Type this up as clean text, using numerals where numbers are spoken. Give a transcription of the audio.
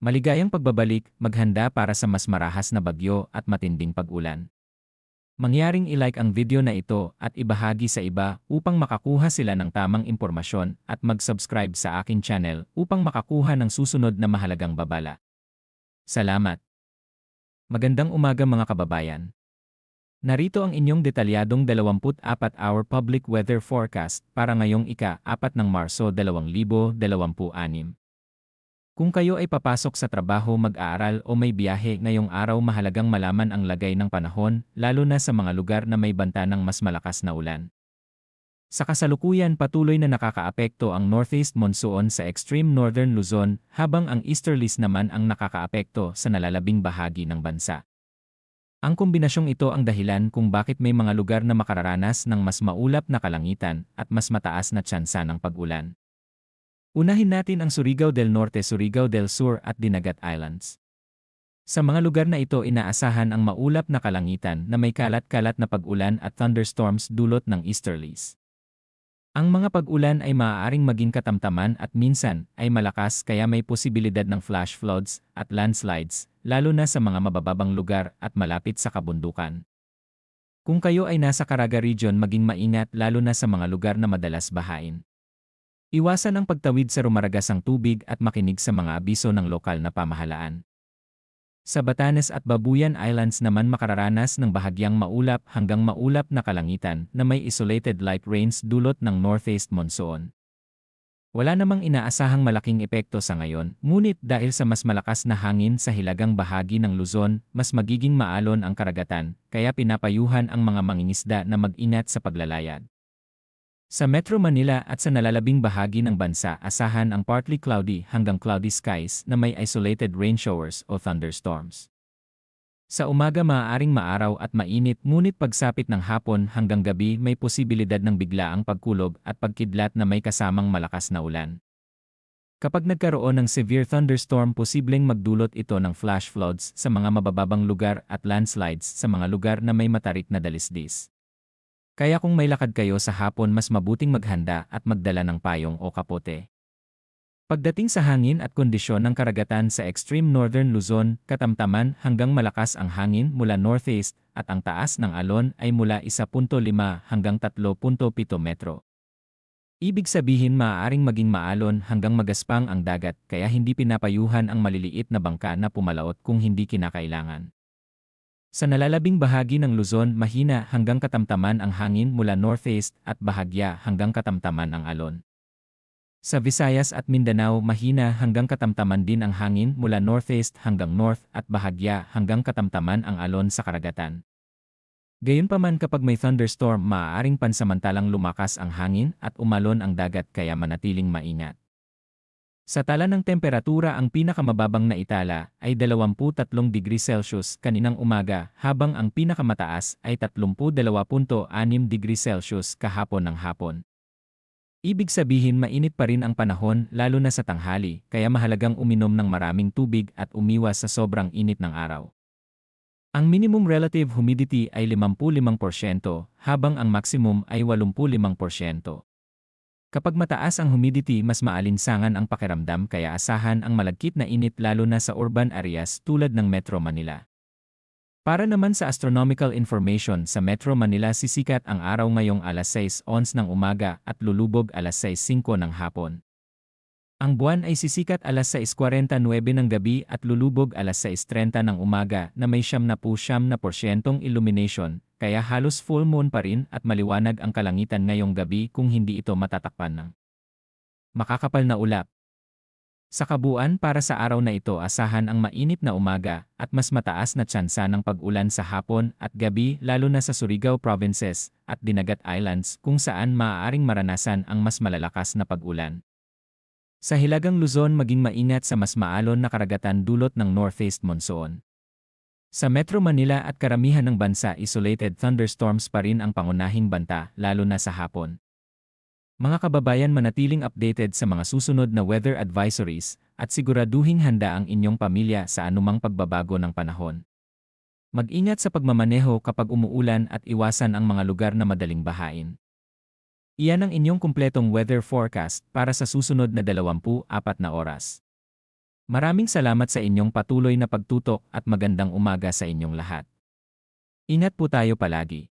Maligayang pagbabalik, maghanda para sa mas marahas na bagyo at matinding pag-ulan. Mangyaring i-like ang video na ito at ibahagi sa iba upang makakuha sila ng tamang impormasyon at mag-subscribe sa aking channel upang makakuha ng susunod na mahalagang babala. Salamat! Magandang umaga mga kababayan. Narito ang inyong detalyadong 24-hour public weather forecast para ngayong ika-4 ng Marso 2026. Kung kayo ay papasok sa trabaho, mag-aaral o may biyahe ngayong araw, mahalagang malaman ang lagay ng panahon, lalo na sa mga lugar na may banta ng mas malakas na ulan. Sa kasalukuyan, patuloy na nakakaapekto ang northeast monsoon sa extreme northern Luzon, habang ang easterlies naman ang nakakaapekto sa nalalabing bahagi ng bansa. Ang kombinasyong ito ang dahilan kung bakit may mga lugar na makararanas ng mas maulap na kalangitan at mas mataas na tsansa ng pag-ulan. Unahin natin ang Surigao del Norte, Surigao del Sur at Dinagat Islands. Sa mga lugar na ito, inaasahan ang maulap na kalangitan na may kalat-kalat na pag-ulan at thunderstorms dulot ng easterlies. Ang mga pag-ulan ay maaaring maging katamtaman at minsan ay malakas, kaya may posibilidad ng flash floods at landslides, lalo na sa mga mabababang lugar at malapit sa kabundukan. Kung kayo ay nasa Caraga region, maging maingat lalo na sa mga lugar na madalas bahain. Iwasan ang pagtawid sa rumaragasang tubig at makinig sa mga abiso ng lokal na pamahalaan. Sa Batanes at Babuyan Islands naman, makararanas ng bahagyang maulap hanggang maulap na kalangitan na may isolated light rains dulot ng northeast monsoon. Wala namang inaasahang malaking epekto sa ngayon, ngunit dahil sa mas malakas na hangin sa hilagang bahagi ng Luzon, mas magiging maalon ang karagatan, kaya pinapayuhan ang mga mangingisda na mag-ingat sa paglalayag. Sa Metro Manila at sa nalalabing bahagi ng bansa, asahan ang partly cloudy hanggang cloudy skies na may isolated rain showers o thunderstorms. Sa umaga, maaaring maaraw at mainit, ngunit pagsapit ng hapon hanggang gabi, may posibilidad ng biglaang pagkulob at pagkidlat na may kasamang malakas na ulan. Kapag nagkaroon ng severe thunderstorm, posibleng magdulot ito ng flash floods sa mga mabababang lugar at landslides sa mga lugar na may matarik na dalisdis. Kaya kung may lakad kayo sa hapon, mas mabuting maghanda at magdala ng payong o kapote. Pagdating sa hangin at kondisyon ng karagatan, sa extreme northern Luzon, katamtaman hanggang malakas ang hangin mula northeast at ang taas ng alon ay mula 1.5 hanggang 3.7 metro. Ibig sabihin, maaaring maging maalon hanggang magaspang ang dagat, kaya hindi pinapayuhan ang maliliit na bangka na pumalaot kung hindi kinakailangan. Sa nalalabing bahagi ng Luzon, mahina hanggang katamtaman ang hangin mula northeast at bahagya hanggang katamtaman ang alon. Sa Visayas at Mindanao, mahina hanggang katamtaman din ang hangin mula northeast hanggang north at bahagya hanggang katamtaman ang alon sa karagatan. Gayunpaman, kapag may thunderstorm, maaaring pansamantalang lumakas ang hangin at umalon ang dagat, kaya manatiling maingat. Sa tala ng temperatura, ang pinakamababang na itala ay 23 degrees Celsius kaninang umaga, habang ang pinakamataas ay 32.6 degrees Celsius kahapon ng hapon. Ibig sabihin, mainit pa rin ang panahon lalo na sa tanghali, kaya mahalagang uminom ng maraming tubig at umiwas sa sobrang init ng araw. Ang minimum relative humidity ay 55%, habang ang maximum ay 85%. Kapag mataas ang humidity, mas maalinsangan ang pakiramdam, kaya asahan ang malagkit na init lalo na sa urban areas tulad ng Metro Manila. Para naman sa astronomical information, sa Metro Manila, sisikat ang araw ngayong alas 6:11 ng umaga at lulubog alas 6:05 ng hapon. Ang buwan ay sisikat alas 6:49 ng gabi at lulubog alas 6:30 ng umaga na may 99% illumination, kaya halos full moon pa rin at maliwanag ang kalangitan ngayong gabi kung hindi ito matatakpan ng makakapal na ulap. Sa kabuuan, para sa araw na ito, asahan ang mainit na umaga at mas mataas na tsansa ng pag-ulan sa hapon at gabi, lalo na sa Surigao Provinces at Dinagat Islands, kung saan maaaring maranasan ang mas malalakas na pag-ulan. Sa Hilagang Luzon, maging maingat sa mas maalon na karagatan dulot ng northeast monsoon. Sa Metro Manila at karamihan ng bansa, isolated thunderstorms pa rin ang pangunahing banta, lalo na sa hapon. Mga kababayan, manatiling updated sa mga susunod na weather advisories at siguraduhing handa ang inyong pamilya sa anumang pagbabago ng panahon. Mag-ingat sa pagmamaneho kapag umuulan at iwasan ang mga lugar na madaling bahain. Iyan ang inyong kumpletong weather forecast para sa susunod na 24 na oras. Maraming salamat sa inyong patuloy na pagtutok at magandang umaga sa inyong lahat. Ingat po tayo palagi.